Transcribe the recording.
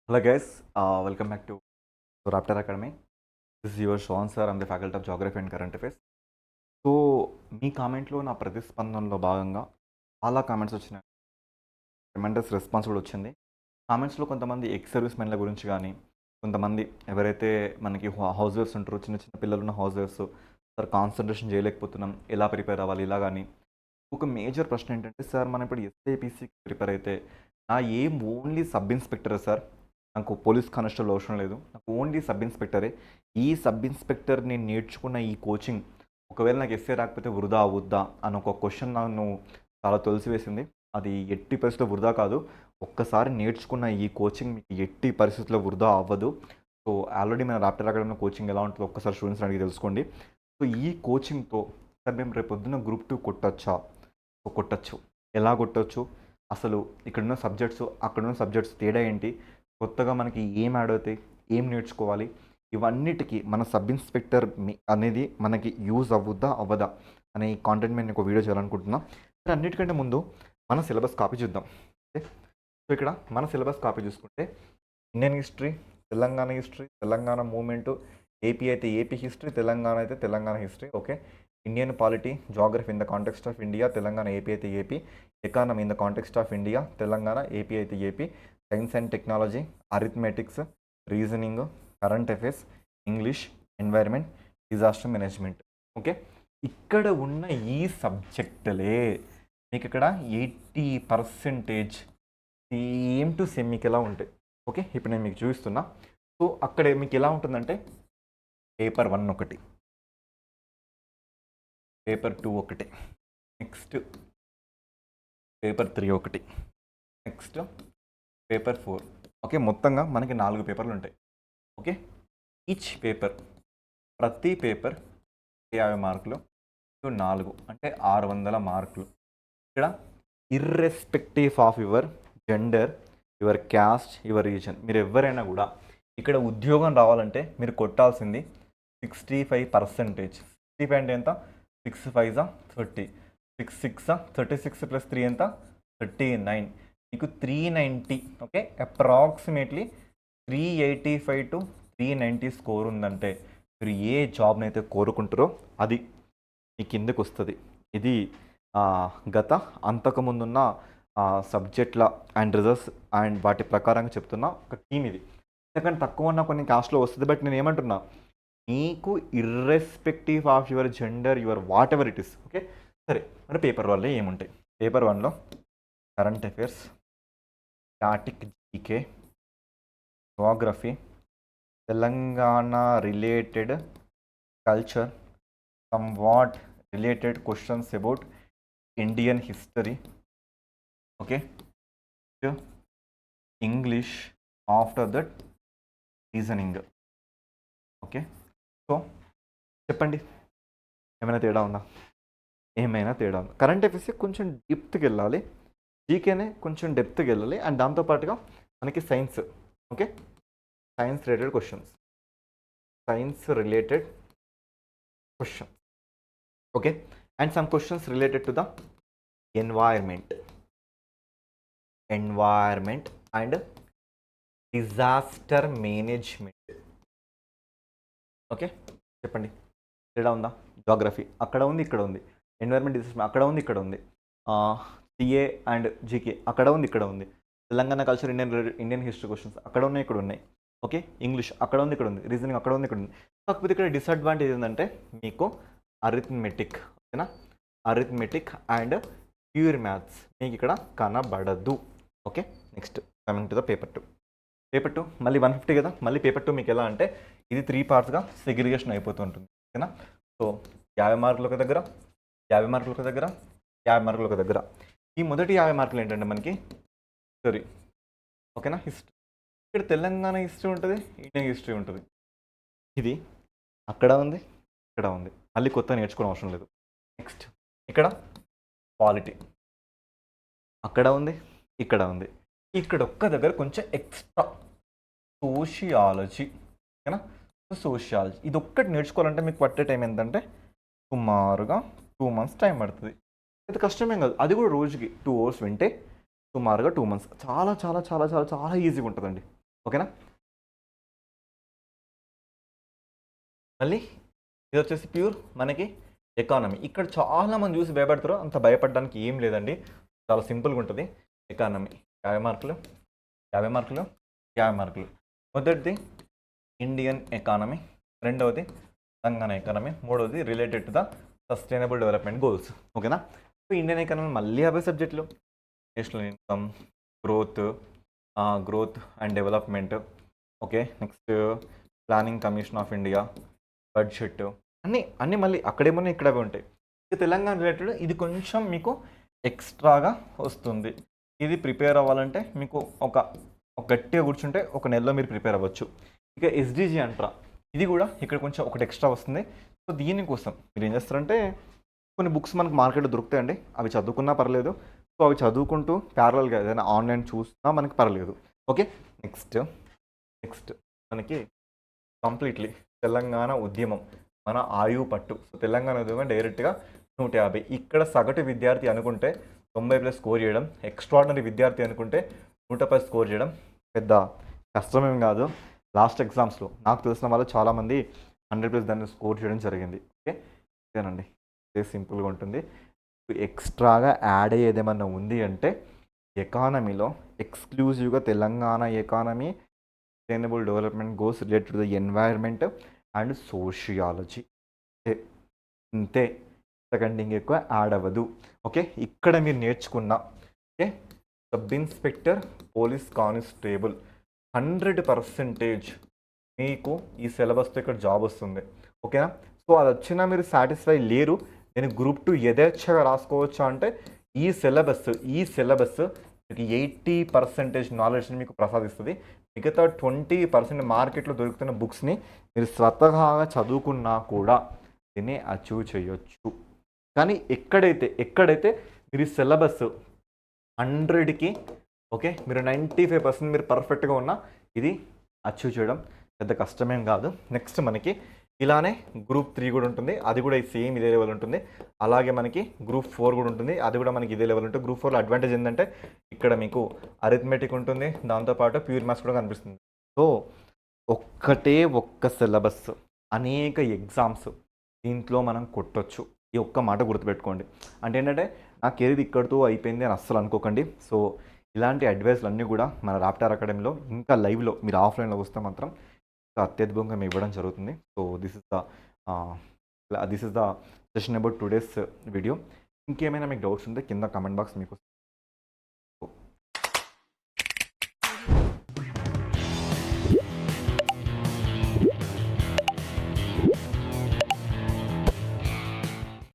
Hello guys, welcome back to Raptor Academy. This is your Sean sir. I'm the faculty of Geography and Current Affairs. So మీ కామెంట్లో నా ప్రతిస్పందనలో భాగంగా చాలా comments వచ్చినాయి. Tremendous response కూడా వచ్చింది. కామెంట్స్లో కొంతమంది ఎక్స్ సర్వీస్ మెన్ల గురించి కానీ, కొంతమంది ఎవరైతే మనకి హౌస్ వైఫ్స్ ఉంటారో, చిన్న చిన్న పిల్లలున్న హౌస్ వైఫ్స్, సార్ కాన్సన్ట్రేషన్ చేయలేకపోతున్నాం, ఎలా ప్రిపేర్ అవ్వాలి ఇలా కానీ. ఒక మేజర్ ప్రశ్న ఏంటంటే, సార్ మనం ఇప్పుడు ఎస్ఐపిసికి ప్రిపేర్ అయితే నా ఏం ఓన్లీ సబ్ ఇన్స్పెక్టరే సార్, నాకు పోలీస్ కానిస్టేబుల్ అవసరం లేదు, నాకు ఓన్లీ సబ్ ఇన్స్పెక్టరే. ఈ సబ్ ఇన్స్పెక్టర్ నేను నేర్చుకున్న ఈ కోచింగ్ ఒకవేళ నాకు ఎస్ఏ రాకపోతే వృధా అవుద్దా అని ఒక క్వశ్చన్ నన్ను చాలా తొలిసివేసింది. అది ఎట్టి పరిస్థితుల్లో వృధా కాదు. ఒక్కసారి నేర్చుకున్న ఈ కోచింగ్ మీకు ఎట్టి పరిస్థితుల్లో వృధా అవ్వదు. సో ఆల్రెడీ మన రాప్టర్ అకాడమీలో కోచింగ్ ఎలా ఉంటుందో ఒక్కసారి స్టూడెంట్స్ అడిగి తెలుసుకోండి. సో ఈ కోచింగ్తో సార్ మేము రేపు పొద్దున్న గ్రూప్ 2 కొట్టచ్చా? సో కొట్టచ్చు. ఎలా కొట్టచ్చు, అసలు ఇక్కడున్న సబ్జెక్ట్స్ అక్కడున్న సబ్జెక్ట్స్ తేడా ఏంటి, కొత్తగా మనకి ఏం యాడ్ అవుతాయి, ఏం నేర్చుకోవాలి, ఇవన్నిటికీ మన సబ్ ఇన్స్పెక్టర్ అనేది మనకి యూజ్ అవ్వద్దా అవ్వదా అనే ఈ కాంటెంట్ నేను ఒక వీడియో చేయాలనుకుంటున్నా. కానీ అన్నిటికంటే ముందు మన సిలబస్ కాపీ చూద్దాం. ఓకే, సో ఇక్కడ మన సిలబస్ కాపీ చూసుకుంటే Indian history, Telangana history, Telangana movement, AP అయితే ఏపీ హిస్టరీ, తెలంగాణ అయితే Telangana history. Okay, Indian polity, geography in the context of India, Telangana AP అయితే AP, economy in the context of India, Telangana AP అయితే AP, science and technology, arithmetics, reasoning, current affairs, English, environment, disaster management. Okay, ఇక్కడ ఉన్న ఈ సబ్జెక్టులే మీకు ఇక్కడ 80% same to same మీకు ఎలా ఉంటాయి. ఓకే, ఇప్పుడు నేను మీకు చూపిస్తున్నా. సో అక్కడ మీకు ఎలా ఉంటుందంటే పేపర్ 1 ఒకటి, పేపర్ 2 ఒకటి, నెక్స్ట్ పేపర్ 3 ఒకటి, నెక్స్ట్ పేపర్ 4. ఓకే, మొత్తంగా మనకి 4 పేపర్లు ఉంటాయి. ఓకే, ఈచ్ పేపర్, ప్రతి పేపర్ 50 మార్కులు, 4 అంటే 600 మార్కులు. ఇక్కడ irrespective of your gender, your caste, your reason, మీరు ఎవరైనా కూడా ఇక్కడ ఉద్యోగం రావాలంటే మీరు కొట్టాల్సింది 65%. 65 అంటే ఎంత? 6 5 30, 6 6 36 + 3 ఎంత? 39. మీకు 390. ఓకే, అప్రాక్సిమేట్లీ 385 to 390 స్కోర్ ఉందంటే మీరు ఏ జాబ్ని అయితే కోరుకుంటారో అది మీ కిందకు వస్తుంది. ఇది గత అంతకుముందున్న సబ్జెక్ట్ల అండ్ రిజల్ట్స్ అండ్ వాటి ప్రకారంగా చెప్తున్న ఒక టీమ్ ఇది. ఎందుకంటే తక్కువ ఉన్న కొన్ని కాస్ట్లో వస్తుంది. బట్ నేను ఏమంటున్నా, మీకు irrespective of your gender, your whatever it is. Okay, సరే, మరి పేపర్ 1లో ఏముంటాయి? పేపర్ 1లో current affairs, static GK, geography, Telangana related culture, somewhat related questions about Indian history. Okay, English, after that reasoning. Okay, so చెప్పండి, ఏమైనా తేడా ఉందా? ఏమైనా తేడా ఉందా? కరెంట్ అఫైర్స్ కొంచెం డెప్త్కి వెళ్ళాలి, జీకేనే కొంచెం డెప్త్కి వెళ్ళాలి, అండ్ దాంతోపాటుగా మనకి science. Okay, science related questions, science related question. Okay, and some questions related to the environment and disaster management. Okay, చెప్పండి, తేడా ఉందా? జాగ్రఫీ అక్కడ ఉంది, ఇక్కడ ఉంది. ఎన్వైర్మెంట్ డిజాస్టర్ అక్కడ ఉంది, ఇక్కడ ఉంది. సిఏ అండ్ జీకే అక్కడ ఉంది, ఇక్కడ ఉంది. Telangana culture, Indian history questions అక్కడ ఉన్నాయి, ఇక్కడ ఉన్నాయి. ఓకే, ఇంగ్లీష్ అక్కడ ఉంది, ఇక్కడ ఉంది. రీజనింగ్ అక్కడ ఉంది, ఇక్కడ ఉంది. కాకపోతే ఇక్కడ డిసడ్వాంటేజ్ ఏంటంటే మీకు అరిథమెటిక్. ఓకేనా, అరిథమెటిక్ అండ్ ప్యూర్ మ్యాథ్స్ మీకు ఇక్కడ కనబడదు. Okay, next coming to the paper 2. Paper 2 మళ్ళీ 150 కదా. మళ్ళీ పేపర్ 2 మీకు ఎలా అంటే ఇది 3 పార్ట్స్గా సెగ్రిగేషన్ అయిపోతుంటుంది. ఓకేనా, సో 50 మార్కులు ఒక దగ్గర, 50 మార్కులు ఒక దగ్గర, 50 మార్కులు ఒక దగ్గర. ఈ మొదటి 50 మార్కులు ఏంటంటే మనకి హిస్టరీ. ఓకేనా, హిస్టరీ. ఇక్కడ తెలంగాణ హిస్టరీ ఉంటుంది, ఇండియన్ హిస్టరీ ఉంటుంది. ఇది అక్కడ ఉంది, ఇక్కడ ఉంది. మళ్ళీ కొత్త నేర్చుకోవడం అవసరం లేదు. నెక్స్ట్ ఇక్కడ పాలిటీ అక్కడ ఉంది, ఇక్కడ ఉంది. ఇక్కడ ఒక్క దగ్గర కొంచెం ఎక్స్ట్రా సోషియాలజీ. ఓకేనా, సోషియాలజీ ఇది ఒక్కటి నేర్చుకోవాలంటే మీకు పట్టే టైం ఏంటంటే సుమారుగా 2 months టైం పడుతుంది. ఇది కష్టమేం కాదు, అది కూడా రోజుకి 2 hours వింటే సుమారుగా 2 months. చాలా చాలా చాలా చాలా చాలా ఈజీగా ఉంటుందండి. ఓకేనా. మళ్ళీ ఇది వచ్చేసి ప్యూర్ మనకి ఎకానమీ. ఇక్కడ చాలామంది చూసి భయపడతారు, అంత భయపడడానికి ఏం లేదండి, చాలా సింపుల్గా ఉంటుంది. ఎకానమీ 50 మార్కులు, 50 మార్కులు, 50 మార్కులు. మొదటిది ఇండియన్ ఎకానమీ, రెండవది తెలంగాణ ఎకానమీ, మూడవది related to the sustainable development goals. ఓకేనా. సో ఇండియన్ ఎకానమీ మళ్ళీ 50 సబ్జెక్టులు, national income, growth, growth and development. Okay. Next planning commission of India, budget, అన్నీ మళ్ళీ అక్కడేమన్నా ఇక్కడ అవి ఉంటాయి. ఇది తెలంగాణ రిలేటెడ్, ఇది కొంచెం మీకు ఎక్స్ట్రాగా వస్తుంది. ఇది ప్రిపేర్ అవ్వాలంటే మీకు ఒక గట్టిగా కూర్చుంటే ఒక నెలలో మీరు ప్రిపేర్ అవ్వచ్చు. ఇక ఎస్డిజి అంటారా, ఇది కూడా ఇక్కడ కొంచెం ఒకటి ఎక్స్ట్రా వస్తుంది. సో దీనికోసం మీరు ఏం చేస్తారంటే కొన్ని బుక్స్ మనకు మార్కెట్లో దొరుకుతాయండి, అవి చదువుకున్నా పర్లేదు. సో అవి చదువుకుంటూ ప్యారలల్గా ఏదైనా ఆన్లైన్ చూసినా మనకి పర్లేదు. ఓకే. నెక్స్ట్ మనకి కంప్లీట్లీ తెలంగాణ ఉద్యమం, మన ఆయువు పట్టు. సో తెలంగాణ ఉద్యమం డైరెక్ట్గా 150. ఇక్కడ సగటు విద్యార్థి అనుకుంటే 90+ స్కోర్ చేయడం, ఎక్స్ట్రాడినరీ విద్యార్థి అనుకుంటే 110 స్కోర్ చేయడం పెద్ద కష్టమేం కాదు. లాస్ట్ ఎగ్జామ్స్లో నాకు తెలిసిన వాళ్ళు చాలామంది 100+ దాన్ని స్కోర్ చేయడం జరిగింది. ఓకే. ఇదేనండి, ఇదే సింపుల్గా ఉంటుంది. ఎక్స్ట్రాగా యాడ్ అయ్యేది ఏమన్నా ఉంది అంటే ఎకానమీలో ఎక్స్క్లూజివ్గా Telangana economy, sustainable development goals related to the environment and sociology. ఇంతే, సెకండ్ ఎక్కువ యాడ్ అవ్వదు. ఓకే. ఇక్కడ మీరు నేర్చుకున్న okay sub inspector, police constable 100% మీకు ఈ సిలబస్తో ఇక్కడ జాబ్ వస్తుంది. ఓకేనా. సో అది వచ్చినా మీరు సాటిస్ఫై లేరు, నేను గ్రూప్ 2 యథేచ్ఛగా రాసుకోవచ్చు అంటే ఈ సిలబస్ మీకు 80% నాలెడ్జ్ని మీకు ప్రసాదిస్తుంది. మిగతా 20% మార్కెట్లో దొరుకుతున్న బుక్స్ని మీరు స్వతహాగా చదువుకున్నా కూడా దీన్ని అచీవ్ చేయొచ్చు. కానీ ఎక్కడైతే మీరు ఈ సిలబస్ 100కి ఓకే మీరు 95% మీరు పర్ఫెక్ట్గా ఉన్నా ఇది అచీవ్ చేయడం పెద్ద కష్టమేం కాదు. నెక్స్ట్ మనకి ఇలానే గ్రూప్ 3 కూడా ఉంటుంది, అది కూడా సేమ్ ఇదే లెవెల్ ఉంటుంది. అలాగే మనకి గ్రూప్ 4 కూడా ఉంటుంది, అది కూడా మనకి ఇదే లెవెల్ ఉంటుంది. గ్రూప్ 4లో అడ్వాంటేజ్ ఏంటంటే ఇక్కడ మీకు అరిథమెటిక్ ఉంటుంది, దాంతోపాటు ప్యూర్ మ్యాథ్స్ కూడా కనిపిస్తుంది. సో ఒక్క సిలబస్, అనేక ఎగ్జామ్స్ దీంట్లో మనం కొట్టొచ్చు. ఈ ఒక్క మాట గుర్తుపెట్టుకోండి. అంటే ఏంటంటే నా కెరీర్ ఇక్కడితో అయిపోయింది అని అస్సలు అనుకోకండి. సో ఇలాంటి అడ్వైస్లు అన్నీ కూడా మన రాప్టార్ అకాడమీలో ఇంకా లైవ్లో మీరు ఆఫ్లైన్లో వస్తే మాత్రం అత్యద్భుతంగా మేము ఇవ్వడం జరుగుతుంది. So this is the session about today's video. ఇంకేమైనా మీకు డౌట్స్ ఉంటే కింద కమెంట్ బాక్స్ మీకు